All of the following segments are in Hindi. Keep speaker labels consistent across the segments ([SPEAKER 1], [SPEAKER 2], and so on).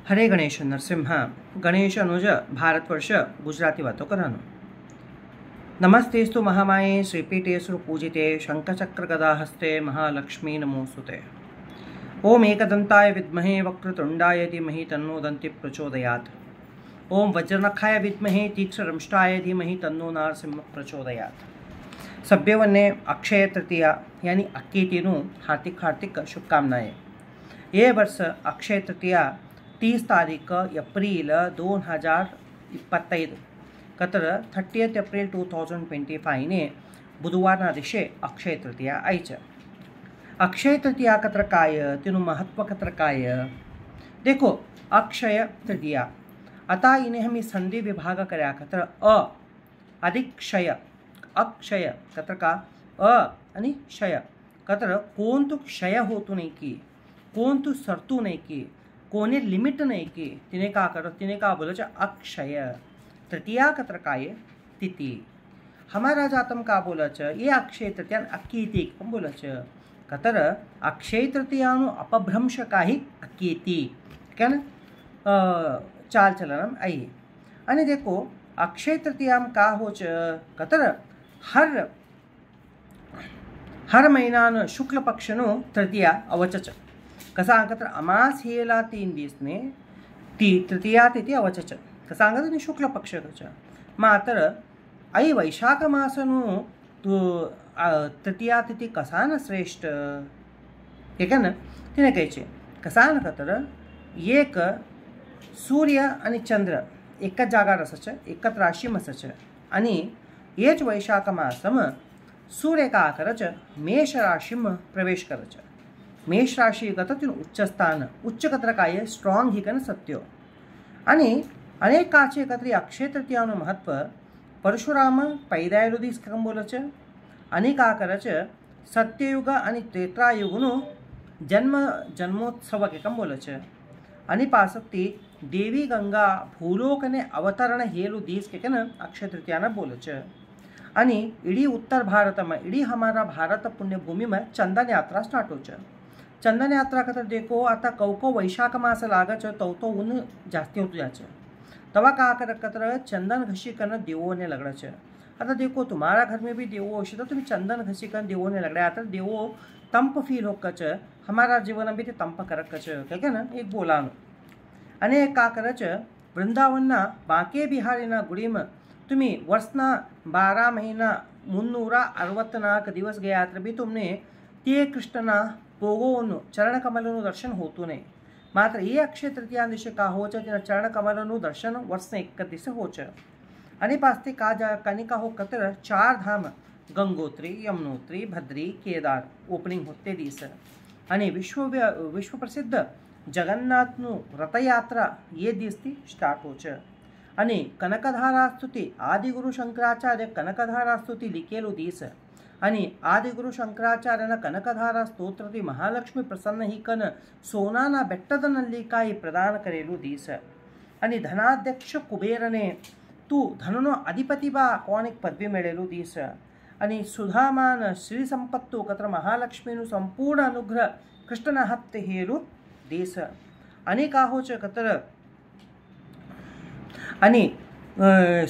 [SPEAKER 1] हरे गणेश नरसिंह गणेश अनुज भारतवर्ष गुजराती वातो करानो नमस्तेस्तु महामाये श्रीपीठे सुरपूजिते शंखचक्र गदाहस्ते महालक्ष्मी नमोस्तुते। ओम एकदंताय विद्महे वक्रतुंडाय धीमहि तन्नो दन्ति प्रचोदयात्। ओम वज्रनखाय विद्महे तीक्ष्णदंष्टाय धीमहि तन्नो नरसिंह प्रचोदयात्। सभ्यवन्ने अक्षय तृतीया यानी अक्कीतीनु हार्दिक शुभकामनाएं। ये वर्ष अक्षय तृतीया 30 तारीख एप्रिल 2025 कतर 30 एप्रिल 2025 ने बुधवार दिवशी अक्षय तृतीया आयचं। अक्षय तृतीया कतर काय तिनु महत्व कतर काय देखो अक्षय तृतीया आता इन्हें हम संधि विभाग कर्या कतर अ अधिक क्षय अक्षय कतर का अ आणि क्षय कतर कोण तो क्षय होतो नाही की कोण तो सरतू नाही की कोने लिमिट नहीं की तिने का बोलो अक्षय तृतीया कतर काय तिथि हमारा जातम का बोला ये अक्षय तृतीया अक्कीति बोला कतर अक्षय तृतीयानु अपभ्रंश काही अक्कीति क्या ना चाल चलनम आई आणि देखो अक्षय तृतीयाम का हो कतर हर महीना शुक्ल पक्षनु तृतीया अवचच कसा कतर अमास हेला 3 दिवसने ती तृतीया तिथी अवचच कसा सांगत शुक्ल पक्ष मात्र आई वैशाख मासनु तो तृतीया तिथी कसा न श्रेष्ठ हे का ना तिने कहे कसा न कतर एक सूर्य आणि चंद्र एकच जागा रसच एकच राशी मसच आणि येच वैशाख मासम सूर्य का करच मेष राशीम प्रवेश करच मेष राशि गत उच्च स्थान उच्च कत्र काय स्ट्रॉंग ही कन सत्यो आणि अनेक काचे कत्री अक्षय तृतीयानु महत्व परशुराम पैदायलो दिस कम बोलच आणि का करच सत्ययुग आणि त्रेतायुगनु जन्मोत्सव के कम बोलच आणि पासक्ति देवी गंगा भूलोकने अवतरण हेलु दिस के कन अक्षय तृतीयाना बोलच आणि इडी उत्तर भारत में इडी हमारा भारत पुण्यभूमि में चंदन यात्रा स्टार्ट होच चंदन यात्रा कतर देखो आता कौको वैशाख मास लागच तो ऊन जास्ती होतो जाच तवा का कतर चंदन घसी कर देवो ने लगड़च आता देखो तुम्हारा घर में भी देवो हो तो तुम्हें चंदन घसी कर देवो ने लगड़ा आता देवो तंप फील होकच हमारा जीवन भी तंप करकच क्या ना एक बोलानो अने का करच वृंदावनना बांके बिहारीना गुडीम तुम्ही वर्षना 12 महीना 364 दिवस गया भी तुमने ते कृष्णना पोगोनु चरण कमलनु दर्शन होतो नहीं मात्र ये अक्षय तृतीया दिवशी का होच चरण कमलनु दर्शन वर्ष 31 होच आणि पास्ते का कनिका हो कतर 4 धाम गंगोत्री यमुनोत्री भद्री केदार ओपनिंग होते दिस आणि विश्व प्रसिद्ध जगन्नाथनु रथयात्रा ये दिवसी स्टार्ट होच आणि कनकधारा स्तुति आदिगुरु शंकराचार्य कनकधारा स्तुति लिखेलो दिस आणि आदिगुरु शंकराचार्यನ ಕನಕಧಾರ ಸ್ತೋತ್ರದಿ ಮಹಾಲಕ್ಷ್ಮಿ ಪ್ರಸನ್ನ ಹಿಕನ ಸೋನಾನ ಬೆಟ್ಟದನಲ್ಲಿ ಕಾಯಿ ಪ್ರದಾನ ಕರೆಯಲು ದೀಸ आणि धनाध्यक्ष कुबेरने तू धननो अधिपती बा कोणिक पदवी मिळेलू दीस आणि सुधामान श्री संपत्तु कत्र महालक्ष्मीनु संपूर्ण अनुग्रह कृष्णನ हत्ते हेलू दीस आणि का होच कतर आणि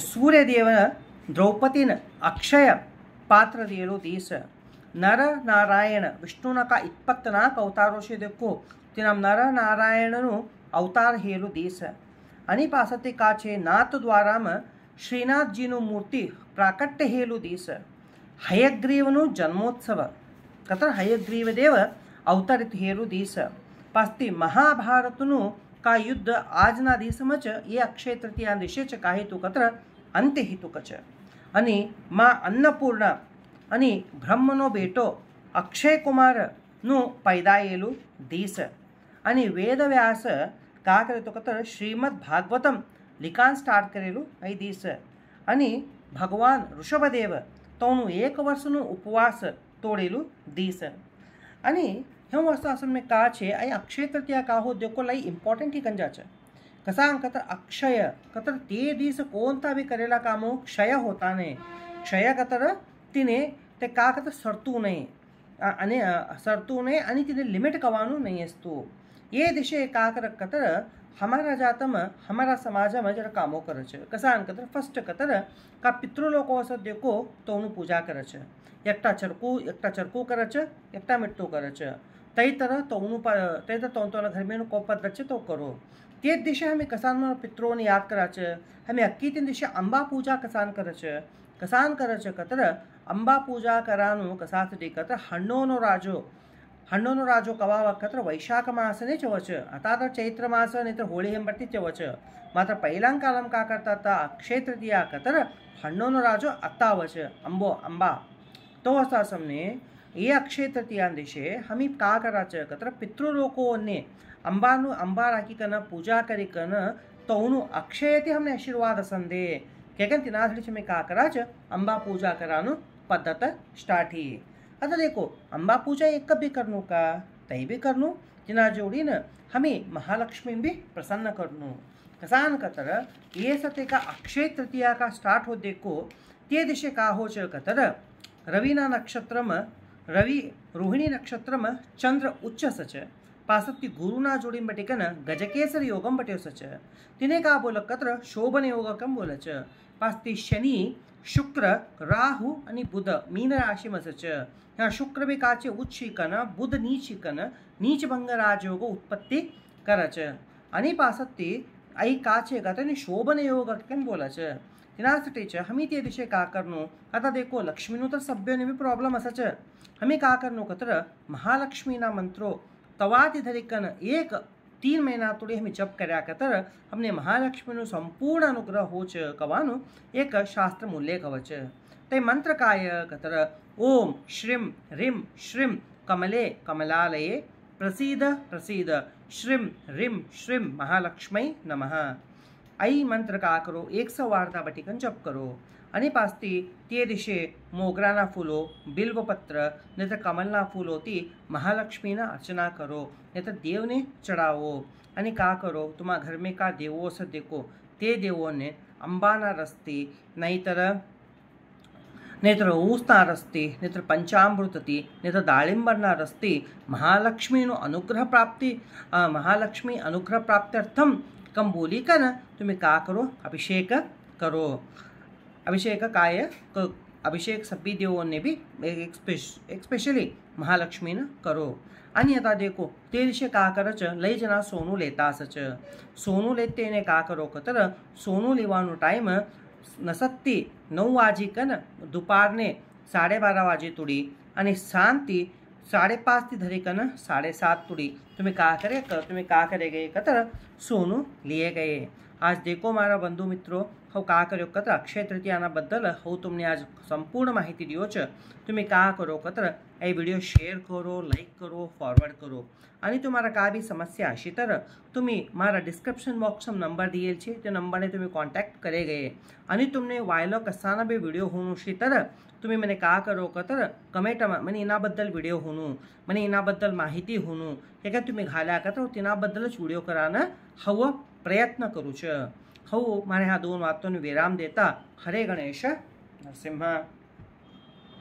[SPEAKER 1] सूर्यदेवन द्रौपदीन अक्षय पात्र दियलो दीस नर नारायण विष्णुना का 24 अवतारों से देखो तिनाम नर नारायणनु अवतार हेलो दीस आणि पासते काचे नाथ द्वारा में श्रीनाथ जीनु मूर्ति प्राकट्य हेलो दीस हयग्रीवनु जन्मोत्सव कतर हयग्रीव देव अवतरित हेलो दीस पास्ती महाभारतनु का युद्ध आजना दिसमच ये अक्षय तृतीया दिशेच काही तो कतर अंत्य हितुकच आणि माँ अन्नपूर्णा आणि ब्रह्मनो बेटो अक्षय कुमार नु पैदायेलू दीस आणि वेदव्यास का करे तो कतर श्रीमद भागवतम लिखाण स्टार्ट करेलू ऐ दीस आणि भगवान ऋषभदेव तोनु 1 वर्षनु उपवास तोड़ेलू दीस आणि हम वस्तु असल में का छे ऐ अक्षय तृतीया का हो देखो लाई इम्पॉर्टंट ही कंजाच कसा कतर अक्षय कतर ते दिवस कोणता भी करेला कामो क्षय होता नाही क्षय कतर तिने ते का कतर सरतू नाही आणि तिने लिमिट कवानू नाही असतो ये दिशे का कर कतर हमारा जातम हमारा समाज में जरा कामो करे छे कसान कतर फर्स्ट कतर का पितृलोको से देखो तो उनु पूजा करे छे एकटा चरकू करे छे एकटा मिट्टू करे छे तई तरह तो उनु तई तरह तो घर में को पद्धत छे तो करो ते दिशे हमें कसान में पितरों ने याद करा छे हमें अक्की तीन दिशे अंबा पूजा कसान करे छे कतर अंबा पूजा करानु कसासटी कतर हण्णोनो राजो कवा कतर वैशाख मासने चवच आता चैत्र मास नहीं तो होळी हेंबर्ती चवच मात्र पहिलां कालम का करता था अक्षय तृतीया कतर हण्णोनो राजो अत्तावच अंबा तो असा समने ये अक्षय तृतीया दिशे हमी का कराच कतर पितृलोको ने अंबा राखी कन पूजा करी कन तो उनु अक्षयते हमने आशीर्वाद संदे क्या तिनाथड़ी में का कराच अंबा पूजा करानु पद्धत स्टार्ट ही आता देखो अंबा पूजा एक कभी करनू का तई भी करनू जिना जोड़ी न हमें महालक्ष्मी भी प्रसन्न करनू कसान कतर ये सत्य का अक्षय तृतीया का स्टार्ट हो देखो ते दिशे का हो च कतर रविना नक्षत्रम रवि रोहिणी नक्षत्रम चंद्र उच्च सच पासत्ती गुरुना जोड़ी बटिकन गजकेसर योगम बट्यो सच तिने का बोल कतर शोभन योगकम बोल च पास्ती शनि शुक्र राहु आणि बुध मीन राशि में सच यहाँ शुक्र भी काचे उच्च शिकन बुध नीच शिकन नीच भंग राजयोग उत्पत्ति करच आणि पासत्ती आई काचे कतनी शोभन योग कन बोलच तिनासाठी हमी ते दिशे का करनो आता देखो लक्ष्मीनु तर सभ्य ने भी प्रॉब्लम असच हमी का करनो कतर महालक्ष्मी ना मंत्रो तवाति धरिकन एक 3 महीना तोड़ी हमें जप कर्या कतर हमने महालक्ष्मी संपूर्ण अनुग्रह होच कवानु एक शास्त्र मूल्य कवच ते मंत्र काय कतर ओम श्रीं ह्रीं श्रीं कमले कमलालये प्रसीद प्रसीद श्रीं ह्रीं श्रीं महालक्ष्मी नमः आई मंत्र का करो 100 वार्ता बटिकन जप करो आणि पास्ती ते दिशे मोगराना फूलो बिल्वपत्र नहीं तो कमलना फूलोती महालक्ष्मीना अर्चना करो नहीं तो देव ने चढ़ावो आणि का करो तुम्हारा घर में का देवो से देखो ते देवों ने अंबाना रस्ती नहीं तो ऊसना रस्ती नहीं तो पंचामृतती नहीं तो दाळिंबरना रस्ती महालक्ष्मी अनुग्रह प्राप्त्यर्थम कम बोली का ना तुम्हें का करो अभिषेक करो अभिषेक काय अभिषेक सभी देवों ने भी स्पेशली महालक्ष्मी न करो आणि आता देखो ते दिशे का करच लई जना सोनू लेता सच सोनू लेते ने का करो कतर सोनू लेवानो टाइम नसत्ती 9 वाजी कन दुपारने 12:30 वाजे तुड़ी आणि शांति 5:30 थी धरी कन 7:30 तुड़ी तुम्हें का करे गए कतर सोनू लिए गए आज देखो मारा बंधु मित्रों हव का कर्यो कतर अक्षय तृतीयाना बद्दल हव तुमने आज संपूर्ण माहिती दियो छ तुम्हें का करो कतर ए विडियो शेयर करो लाइक करो फॉरवर्ड करो आणि तुम्हारा का भी समस्या हशी तर तुम्ही मारा डिस्क्रिप्शन बॉक्स में नंबर दिएल छे ते नंबर ने तुम्हें कॉन्टैक्ट करे गए आणि तुमने वायलो कसाना भी विडियो होणू शी तर तुम्ही मने का करो कतर कमेंट में मने इना बद्दल विडियो होणू मने इना बद्दल माहिती होणू हे का तुम्ही घाल्या कतर तिना बद्दलच विडियो कराना हव प्रयत्न करू छ हव मारे ह्या 2 वातों विराम देता हरे गणेश नरसिंह।